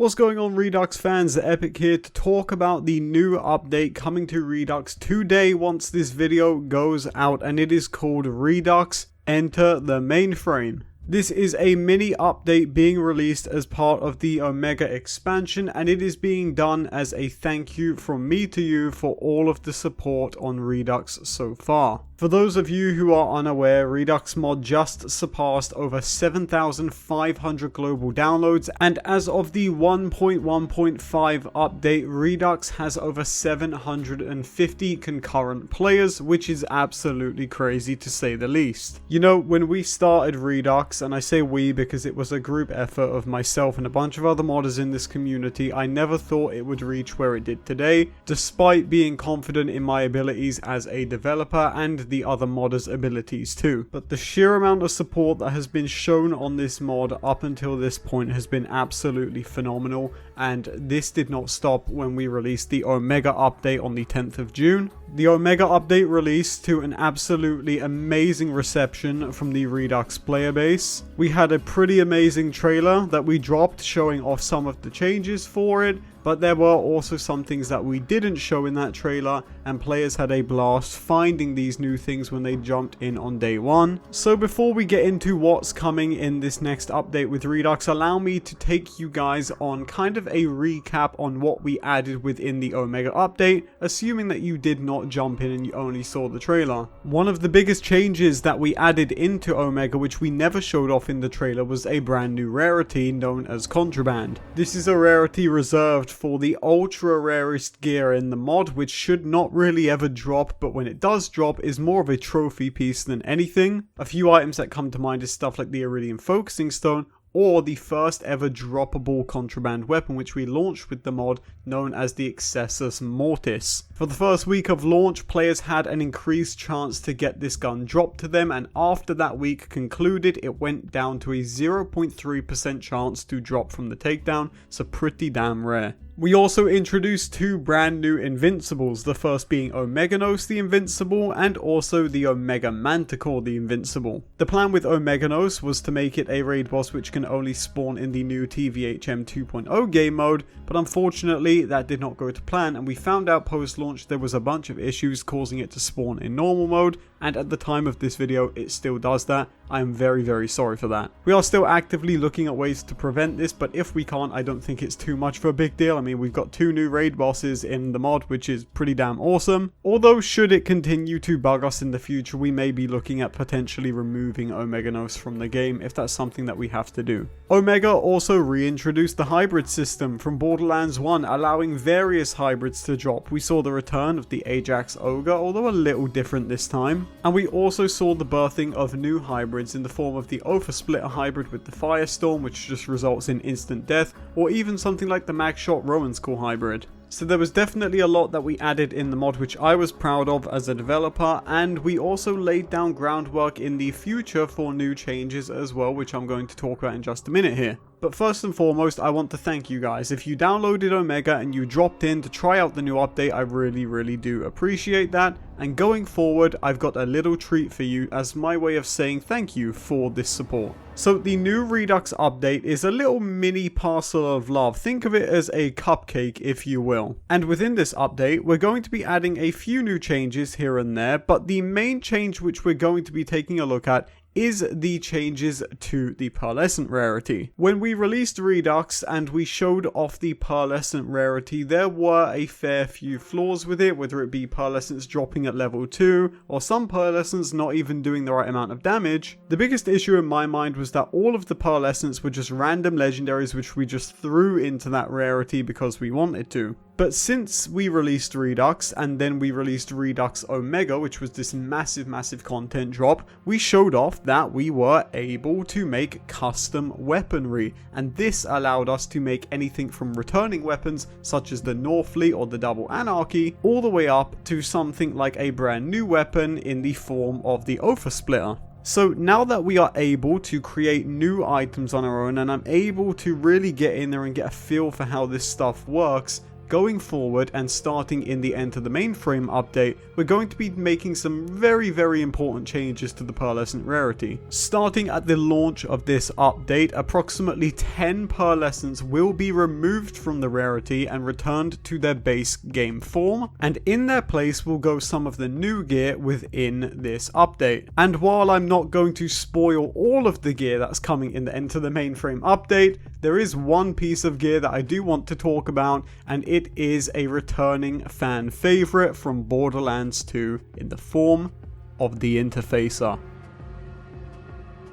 What's going on, Redux fans? Epic here to talk about the new update coming to Redux today once this video goes out, and it is called Redux Enter the Mainframe. This is a mini update being released as part of the Omega expansion, and it is being done as a thank you from me to you for all of the support on Redux so far. For those of you who are unaware, Redux mod just surpassed over 7,500 global downloads, and as of the 1.1.5 update, Redux has over 750 concurrent players, which is absolutely crazy to say the least. You know, when we started Redux, and I say we because it was a group effort of myself and a bunch of other modders in this community, I never thought it would reach where it did today, despite being confident in my abilities as a developer and the other modders' abilities too. But the sheer amount of support that has been shown on this mod up until this point has been absolutely phenomenal, and this did not stop when we released the Omega update on the 10th of June. The Omega update released to an absolutely amazing reception from the Redux player base. We had a pretty amazing trailer that we dropped showing off some of the changes for it, but there were also some things that we didn't show in that trailer, and players had a blast finding these new things when they jumped in on day one. So before we get into what's coming in this next update with Redux, allow me to take you guys on kind of a recap on what we added within the Omega update, assuming that you did not jump in and you only saw the trailer. One of the biggest changes that we added into Omega, which we never showed off in the trailer, was a brand new rarity known as Contraband. This is a rarity reserved for the ultra rarest gear in the mod, which should not really ever drop, but when it does drop is more of a trophy piece than anything. A few items that come to mind is stuff like the Iridium Focusing Stone, or the first ever droppable contraband weapon which we launched with the mod, known as the Excessus Mortis. For the first week of launch, players had an increased chance to get this gun dropped to them, and after that week concluded, it went down to a 0.3% chance to drop from the takedown, so pretty damn rare. We also introduced two brand new invincibles, the first being Omeganos the Invincible and also the Omega Manticore the Invincible. The plan with Omeganos was to make it a raid boss which can only spawn in the new TVHM 2.0 game mode, but unfortunately that did not go to plan, and we found out post launch there was a bunch of issues causing it to spawn in normal mode, and at the time of this video it still does that. I am very sorry for that. We are still actively looking at ways to prevent this, but if we can't, I don't think it's too much of a big deal. I mean, we've got two new raid bosses in the mod, which is pretty damn awesome. Although, should it continue to bug us in the future, we may be looking at potentially removing Omeganos from the game if that's something that we have to do. Omega also reintroduced the hybrid system from Borderlands 1, allowing various hybrids to drop. We saw the return of the Ajax Ogre, although a little different this time. And we also saw the birthing of new hybrids in the form of the Oversplitter hybrid with the Firestorm, which just results in instant death, or even something like the Magshot Rowan Skull hybrid. So there was definitely a lot that we added in the mod which I was proud of as a developer, and we also laid down groundwork in the future for new changes as well, which I'm going to talk about in just a minute here. But first and foremost, I want to thank you guys. If you downloaded Omega and you dropped in to try out the new update, I really do appreciate that. And going forward, I've got a little treat for you as my way of saying thank you for this support. So the new Redux update is a little mini parcel of love. Think of it as a cupcake, if you will. And within this update, we're going to be adding a few new changes here and there, but the main change which we're going to be taking a look at is the changes to the Pearlescent rarity. When we released Redux and we showed off the Pearlescent rarity, there were a fair few flaws with it, whether it be Pearlescents dropping at level 2, or some Pearlescents not even doing the right amount of damage. The biggest issue in my mind was that all of the Pearlescents were just random legendaries which we just threw into that rarity because we wanted to. But since we released Redux, and then we released Redux Omega, which was this massive content drop, we showed off that we were able to make custom weaponry, and this allowed us to make anything from returning weapons such as the Northly or the Double Anarchy, all the way up to something like a brand new weapon in the form of the Oversplitter. So now that we are able to create new items on our own, and I'm able to really get in there and get a feel for how this stuff works, going forward and starting in the Enter the Mainframe update, we're going to be making some very important changes to the Pearlescent rarity. Starting at the launch of this update, approximately 10 Pearlescents will be removed from the rarity and returned to their base game form, and in their place will go some of the new gear within this update. And while I'm not going to spoil all of the gear that's coming in the Enter the Mainframe update, there is one piece of gear that I do want to talk about, and it is a returning fan favorite from Borderlands 2 in the form of the Interfacer.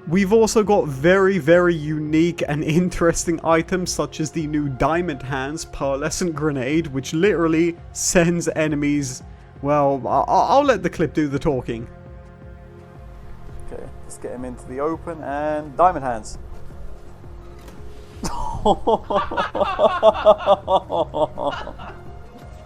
We've also got very unique and interesting items such as the new Diamond Hands Pearlescent Grenade, which literally sends enemies, well, I'll let the clip do the talking. Okay, let's get him into the open and Diamond Hands.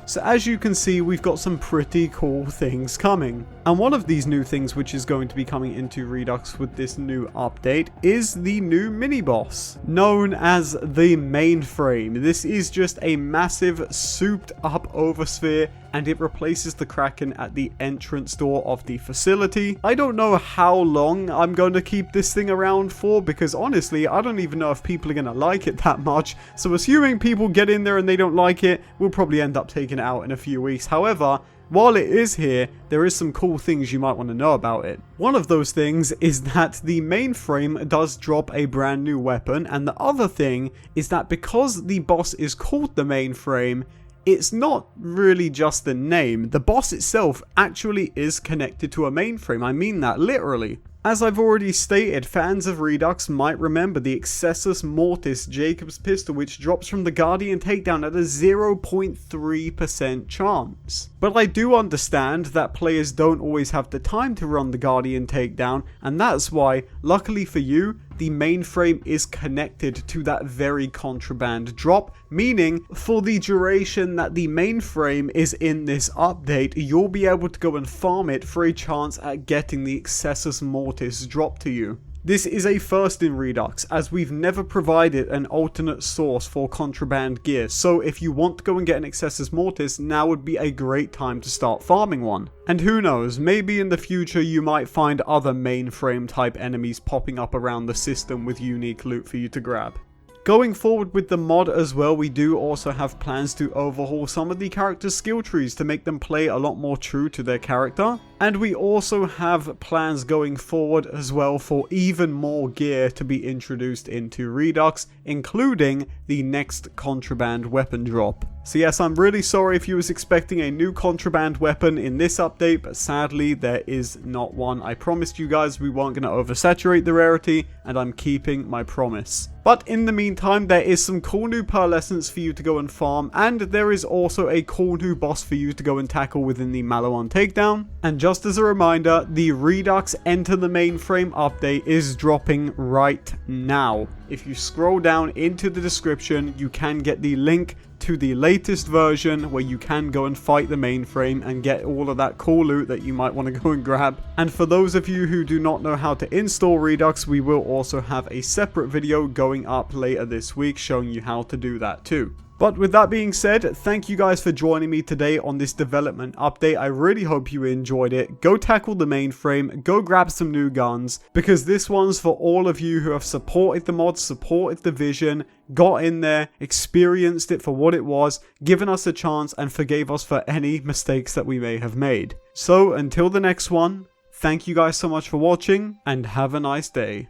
So as you can see, we've got some pretty cool things coming. And one of these new things which is going to be coming into Redux with this new update is the new mini-boss, known as the Mainframe. This is just a massive souped up oversphere, and it replaces the Kraken at the entrance door of the facility. I don't know how long I'm going to keep this thing around for, because honestly, I don't even know if people are going to like it that much. So assuming people get in there and they don't like it, we'll probably end up taking it out in a few weeks. However, while it is here, there is some cool things you might want to know about it. One of those things is that the Mainframe does drop a brand new weapon, and the other thing is that because the boss is called the Mainframe, it's not really just the name. The boss itself actually is connected to a mainframe. I mean that literally. As I've already stated, fans of Redux might remember the Excessus Mortis Jacob's pistol, which drops from the Guardian takedown at a 0.3% chance. But I do understand that players don't always have the time to run the Guardian takedown, and that's why, luckily for you, the Mainframe is connected to that very contraband drop, meaning for the duration that the Mainframe is in this update, you'll be able to go and farm it for a chance at getting the Excessus Mortis drop to you. This is a first in Redux, as we've never provided an alternate source for contraband gear, so if you want to go and get an Excessus Mortis, now would be a great time to start farming one. And who knows, maybe in the future you might find other Mainframe type enemies popping up around the system with unique loot for you to grab. Going forward with the mod as well, we do also have plans to overhaul some of the characters' skill trees to make them play a lot more true to their character. And we also have plans going forward as well for even more gear to be introduced into Redux, including the next contraband weapon drop. So yes, I'm really sorry if you was expecting a new contraband weapon in this update, but sadly there is not one. I promised you guys we weren't going to oversaturate the rarity, and I'm keeping my promise. But in the meantime, there is some cool new Pearlescents for you to go and farm, and there is also a cool new boss for you to go and tackle within the Maliwan takedown. And just as a reminder, the Redux Enter the Mainframe update is dropping right now. If you scroll down into the description, you can get the link to the latest version where you can go and fight the Mainframe and get all of that cool loot that you might want to go and grab. And for those of you who do not know how to install Redux, we will also have a separate video going up later this week showing you how to do that too. But with that being said, thank you guys for joining me today on this development update. I really hope you enjoyed it. Go tackle the Mainframe, go grab some new guns, because this one's for all of you who have supported the mod, supported the vision, got in there, experienced it for what it was, given us a chance, and forgave us for any mistakes that we may have made. So until the next one, thank you guys so much for watching, and have a nice day.